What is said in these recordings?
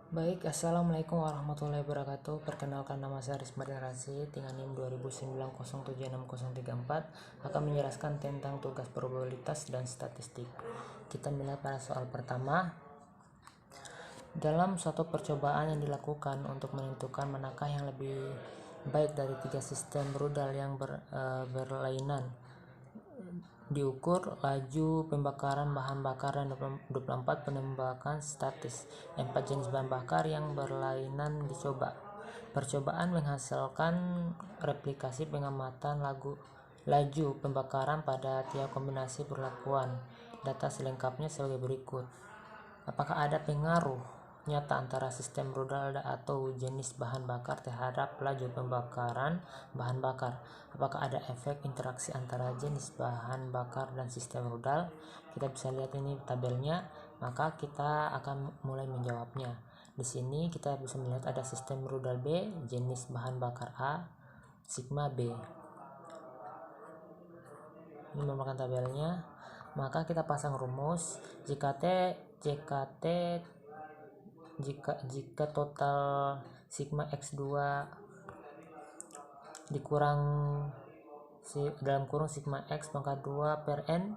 Baik, Assalamualaikum warahmatullahi wabarakatuh. Perkenalkan, nama saya Rizmar Rasid dengan NIM 2009076034, akan menjelaskan tentang tugas probabilitas dan statistik. Kita melihat pada soal pertama. Dalam suatu percobaan yang dilakukan untuk menentukan manakah yang lebih baik dari tiga sistem rudal yang berlainan, diukur laju pembakaran bahan bakar dan 24 penembakan statis 4 jenis bahan bakar yang berlainan dicoba. Percobaan menghasilkan replikasi pengamatan laju pembakaran pada tiap kombinasi perlakuan. Data selengkapnya sebagai berikut. Apakah ada pengaruh nyata antara sistem rudal atau jenis bahan bakar terhadap laju pembakaran bahan bakar? Apakah ada efek interaksi antara jenis bahan bakar dan sistem rudal? Kita bisa lihat ini tabelnya, maka kita akan mulai menjawabnya. Di sini kita bisa melihat ada sistem rudal B, jenis bahan bakar A, sigma B. Ini merupakan tabelnya. Maka kita pasang rumus jika total sigma x2 dikurang dalam kurung sigma x pangkat 2 per n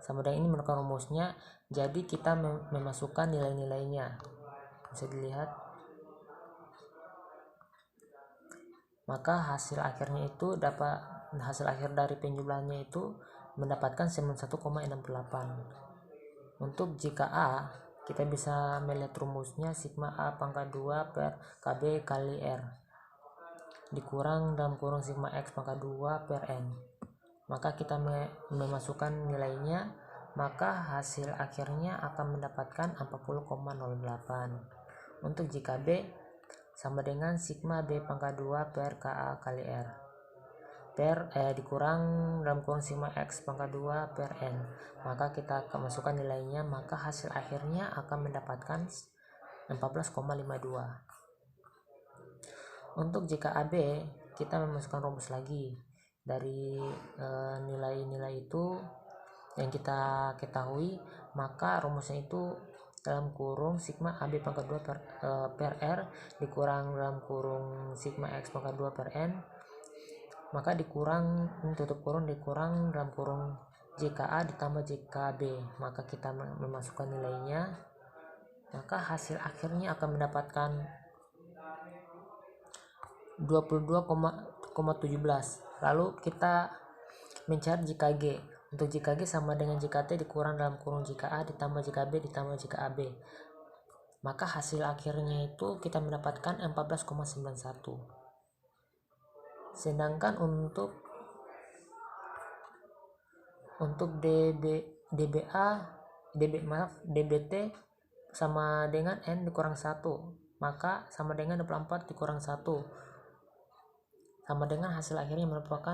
sama dengan, ini merupakan rumusnya. Jadi kita memasukkan nilai-nilainya, bisa dilihat. Maka hasil akhir dari penjumlahannya itu mendapatkan 91,68. Untuk jika A, kita bisa melihat rumusnya sigma A pangkat 2 per KB kali R dikurang dalam kurung sigma X pangkat 2 per N. Maka kita memasukkan nilainya, maka hasil akhirnya akan mendapatkan 40,08. Untuk jika B sama dengan sigma B pangkat 2 per KA kali R dikurang dalam kurung sigma X pangkat 2 per N, maka kita akan masukkan nilainya, maka hasil akhirnya akan mendapatkan 14,52. Untuk jika AB, kita memasukkan rumus lagi dari nilai-nilai itu yang kita ketahui, maka rumusnya itu dalam kurung sigma AB pangkat 2 per R dikurang dalam kurung sigma X pangkat 2 per N, maka dikurang tutup kurung dikurang dalam kurung JKA ditambah JKB, maka kita memasukkan nilainya, maka hasil akhirnya akan mendapatkan 22,17. Lalu kita mencari JKG. Untuk JKG sama dengan JKT dikurang dalam kurung JKA ditambah JKB ditambah JKAB, maka hasil akhirnya itu kita mendapatkan 14,91. Sedangkan untuk DBT sama dengan N dikurang 1, maka sama dengan 24 dikurang 1 sama dengan hasil akhirnya merupakan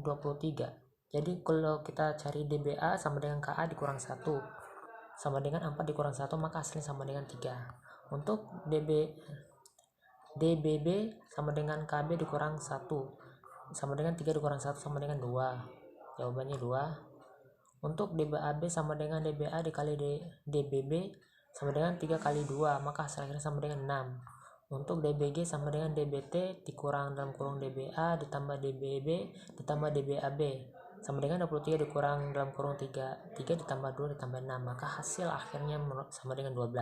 23. Jadi kalau kita cari DBA sama dengan KA dikurang 1 sama dengan 4 dikurang 1, maka hasilnya sama dengan 3. Untuk DBB sama dengan KB dikurang 1 sama dengan 3 dikurang 1 sama dengan 2. Jawabannya 2. Untuk DBAB sama dengan DBA dikali DBB sama dengan 3 kali 2, maka hasil akhirnya sama dengan 6. Untuk DBG sama dengan DBT dikurang dalam kurung DBA ditambah DBB ditambah DBAB sama dengan 23 dikurang dalam kurung 3 ditambah 2 ditambah 6, maka hasil akhirnya sama dengan 12.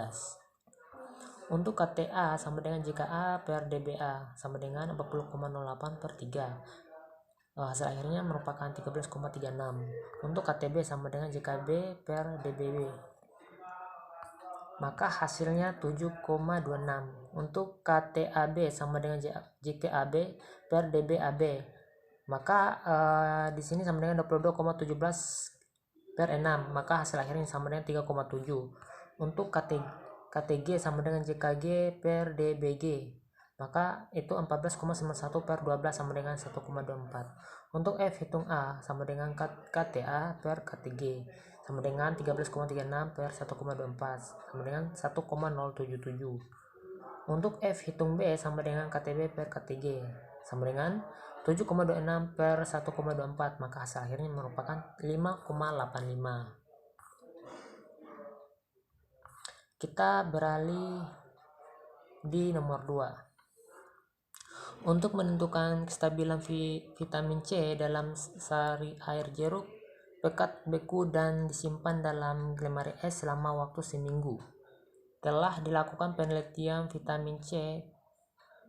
Untuk KTA sama dengan JKA per DBA sama dengan 40,08 per 3. Hasil akhirnya merupakan 13,36. Untuk KTB sama dengan JKB per DBB, maka hasilnya 7,26. Untuk KTAB sama dengan JKAB per DBAB, maka di sini sama dengan 22,17 per 6, maka hasil akhirnya sama dengan 3,7. Untuk KTG sama dengan JKG per DBG, maka itu 14,91 per 12 sama dengan 1,24. Untuk F hitung A sama dengan KTA per KTG sama dengan 13,36 per 1,24 sama dengan 1,077. Untuk F hitung B sama dengan KTB per KTG sama dengan 7,26 per 1,24, maka hasil akhirnya merupakan 5,85. Kita beralih di nomor 2. Untuk menentukan kestabilan vitamin C dalam sari air jeruk, pekat beku dan disimpan dalam lemari es selama waktu seminggu. Telah dilakukan penelitian vitamin C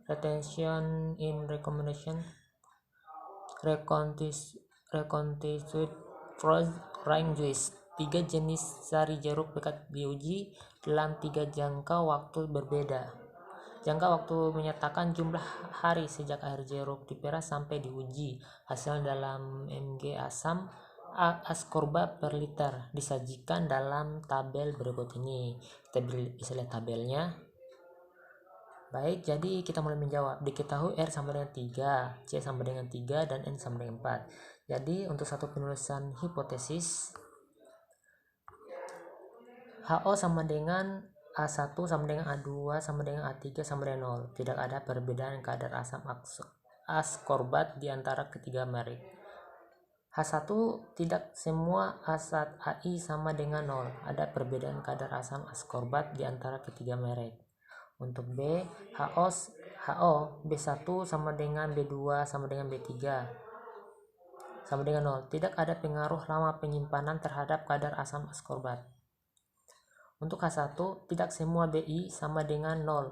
retention in recombination reconstituted fruit juice. 3 jenis sari jeruk pekat diuji dalam 3 jangka waktu berbeda. Jangka waktu menyatakan jumlah hari sejak air jeruk diperas sampai diuji. Hasil dalam mg asam ascorbat per liter disajikan dalam tabel berikut ini. Kita bisa lihat tabelnya. Baik, jadi kita mulai menjawab. Diketahui R sama dengan 3, C sama dengan 3, dan N sama dengan 4. Jadi untuk satu penulisan hipotesis, HO sama dengan A1 sama dengan A2 sama dengan A3 sama dengan 0. Tidak ada perbedaan kadar asam ascorbat di antara ketiga merek. H1 tidak semua asat AI sama dengan 0. Ada perbedaan kadar asam ascorbat di antara ketiga merek. Untuk B, HO B1 sama dengan B2 sama dengan B3 sama dengan 0. Tidak ada pengaruh lama penyimpanan terhadap kadar asam ascorbat. Untuk H1, tidak semua BI sama dengan 0.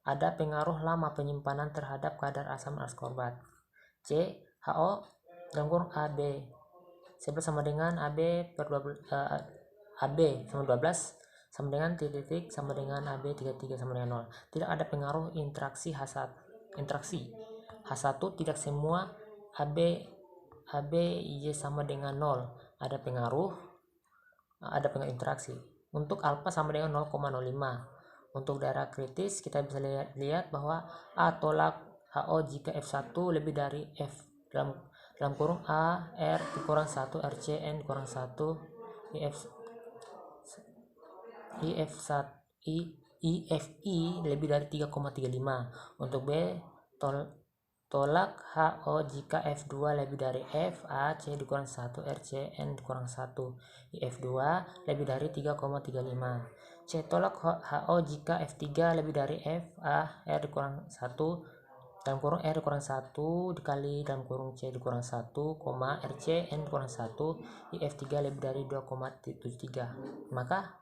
Ada pengaruh lama penyimpanan terhadap kadar asam ascorbat. C, HO dalam kurung AB 11 sama dengan AB per 12, AB sama 12 sama dengan titik sama dengan AB 33 sama dengan 0. Tidak ada pengaruh interaksi H1. H1 tidak semua AB Y sama dengan 0. Ada pengaruh interaksi. Untuk alfa sama dengan 0,05. Untuk darah kritis kita bisa lihat bahwa A tolak HO jika F1 lebih dari F dalam kurung A R dikurang 1 RCN dikurang 1 IFI lebih dari 3,35. Untuk B tolak HO jika F2 lebih dari F A C dikurang 1 RCN dikurang 1 IF2 lebih dari 3,35. C tolak HO jika F3 lebih dari F A R dikurang 1 dalam kurung R dikurang 1 dikali dalam kurung C dikurang 1, RCN dikurang 1 IF3 lebih dari 2,73. Maka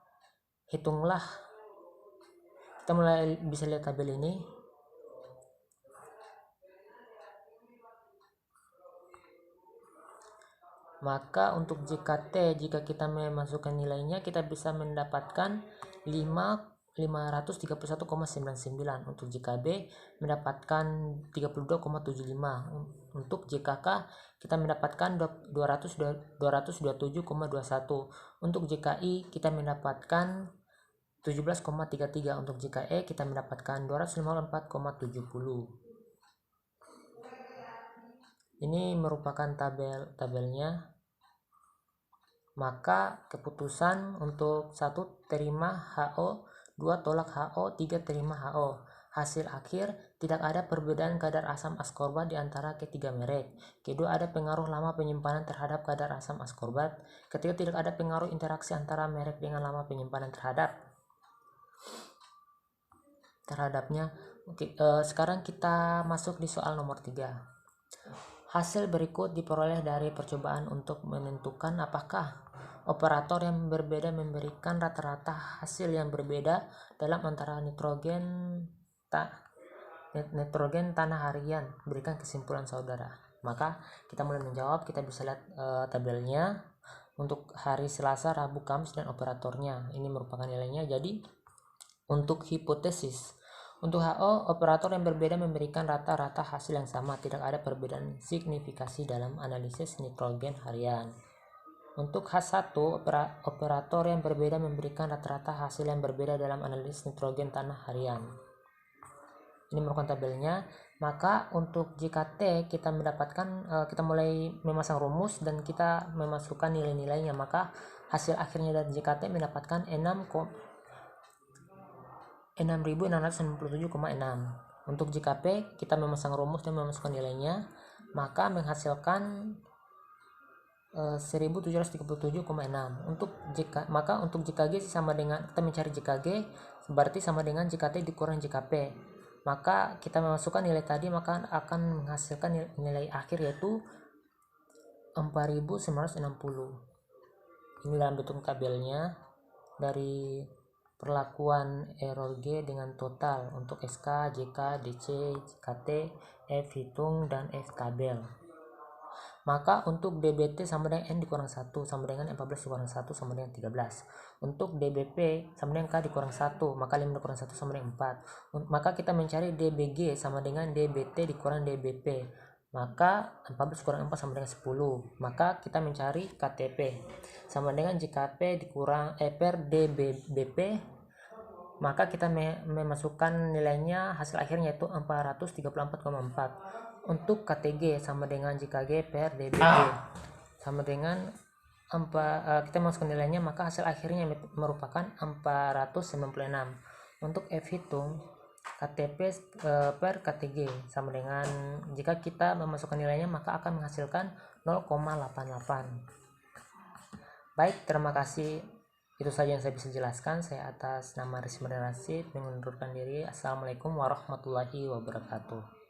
hitunglah, kita mulai bisa lihat tabel ini. Maka untuk JKT jika kita memasukkan nilainya kita bisa mendapatkan 531,99. Untuk JKB mendapatkan 32,75. Untuk JKK kita mendapatkan 227,21. Untuk JKI kita mendapatkan 17,33. Untuk JKE kita mendapatkan 254,70. Ini merupakan tabelnya. Maka keputusan untuk 1 terima HO, 2 tolak HO, 3 terima HO. Hasil akhir tidak ada perbedaan kadar asam ascorbat di antara ketiga merek. Kedua, ada pengaruh lama penyimpanan terhadap kadar asam ascorbat. Ketiga, tidak ada pengaruh interaksi antara merek dengan lama penyimpanan terhadapnya. Oke, sekarang kita masuk di soal nomor 3. Hasil berikut diperoleh dari percobaan untuk menentukan apakah operator yang berbeda memberikan rata-rata hasil yang berbeda dalam antara nitrogen tanah harian. Berikan kesimpulan saudara. Maka kita mulai menjawab. Kita bisa lihat tabelnya untuk hari Selasa, Rabu, Kamis dan operatornya. Ini merupakan nilainya. Jadi untuk hipotesis, untuk HO, operator yang berbeda memberikan rata-rata hasil yang sama, tidak ada perbedaan signifikasi dalam analisis nitrogen harian. Untuk H1, operator yang berbeda memberikan rata-rata hasil yang berbeda dalam analisis nitrogen tanah harian. Ini merupakan tabelnya. Maka untuk JKT kita mendapatkan, kita mulai memasang rumus dan kita memasukkan nilai-nilainya. Maka hasil akhirnya dari JKT mendapatkan 6.697,6. Untuk JKP kita memasang rumus dan memasukkan nilainya, maka menghasilkan 1737,6. Maka untuk JKG sama dengan, kita mencari JKG berarti sama dengan JKT dikurang JKP. Maka kita memasukkan nilai tadi, maka akan menghasilkan nilai akhir yaitu 4960. Ini dalam bentuk tabelnya dari perlakuan error G dengan total untuk SK, JK, DC, JKT, F hitung, dan F tabel. Maka untuk DBT sama dengan N dikurang 1 sama dengan 14 dikurang 1 sama dengan 13. Untuk DBP sama dengan K dikurang 1, maka 5 dikurang 1 sama dengan 4. Maka kita mencari DBG sama dengan DBT dikurang DBP. Maka 14 kurang 4 sama dengan 10. Maka kita mencari KTP sama dengan JKP dikurang per DBP. Maka kita memasukkan nilainya, hasil akhirnya yaitu 434,4. Untuk KTG sama dengan JKG per DBG sama dengan kita masukkan nilainya, maka hasil akhirnya merupakan 496. Untuk F hitung KTP per KTG sama dengan, jika kita memasukkan nilainya maka akan menghasilkan 0,88. Baik, terima kasih. Itu saja yang saya bisa jelaskan. Saya atas nama Rizman Rasid mengundurkan diri. Assalamualaikum warahmatullahi wabarakatuh.